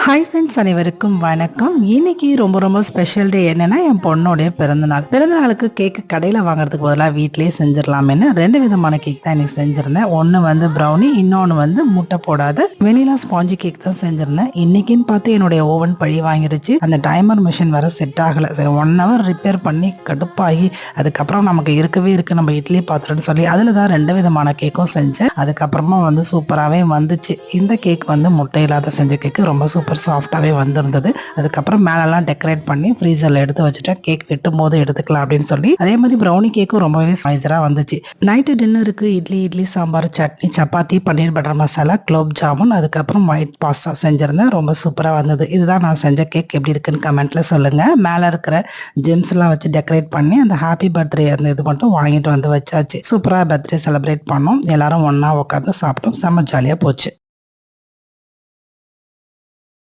Hi friends, அனைவருக்கும் வணக்கம். இன்னைக்கு ரொம்ப ரொம்ப ஸ்பெஷல் டே. என்னன்னா, என் பொண்ணோடைய பிறந்தநாள். பிறந்தநாளுக்கு கேக் கடையில வாங்குறதுக்கு பதிலா வீட்லயே செஞ்சிடலாமேன்னு 2 விதமான கேக் தான் இன்னைக்கு செஞ்சிருந்தேன். ஒன்னு வந்து ப்ரௌனி, இன்னொன்னு வந்து முட்டை போடாத வெனிலா ஸ்பாஞ்சி கேக் தான் செஞ்சிருந்தேன். இன்னைக்குன்னு பார்த்து என்னுடைய ஓவன் பழி வாங்கிருச்சு. அந்த டைமர் மிஷின் வேற செட் ஆகல. சரி 1 ஹவர் ரிப்பேர் பண்ணி கடுப்பாகி, அதுக்கப்புறம் நமக்கு இருக்கவே இருக்கு நம்ம இட்லி பாத்திரம்னு சொல்லி அதுல தான் 2 விதமான கேக்கும் செஞ்சேன். அதுக்கப்புறமா வந்து சூப்பராகவே வந்துச்சு. இந்த கேக் வந்து முட்டை இல்லாத செஞ்ச கேக்கு ரொம்ப சூப்பர் சாஃப்டாவே வந்திருந்தது. அதுக்கப்புறம் மேலெல்லாம் டெக்கரேட் பண்ணி ஃப்ரீசர்ல எடுத்து வச்சுட்டேன். கேக் வெட்டும் போது எடுத்துக்கலாம் அப்படின்னு சொல்லி. அதே மாதிரி ப்ரௌனி கேக்கும் ரொம்பவே ஸ்பைசரா வந்துச்சு. நைட்டு டின்னருக்கு இட்லி சாம்பார், சட்னி, சப்பாத்தி, பன்னீர் பட்டர் மசாலா, குலோப் ஜாமுன், அதுக்கப்புறம் ஒயிட் பாஸ்தா செஞ்சிருந்தேன். ரொம்ப சூப்பரா வந்தது. இதுதான் நான் செஞ்ச கேக். எப்படி இருக்குன்னு கமெண்ட்ல சொல்லுங்க. மேல இருக்கிற ஜெம்ஸ் எல்லாம் வச்சு டெக்கரேட் பண்ணி அந்த ஹாப்பி பர்த்டே அந்த இது மட்டும் வாங்கிட்டு வந்து வச்சாச்சு. சூப்பரா பர்த்டே செலிப்ரேட் பண்ணோம். எல்லாரும் ஒண்ணா உட்காந்து சாப்பிட்டோம். செம்ம ஜாலியா போச்சு.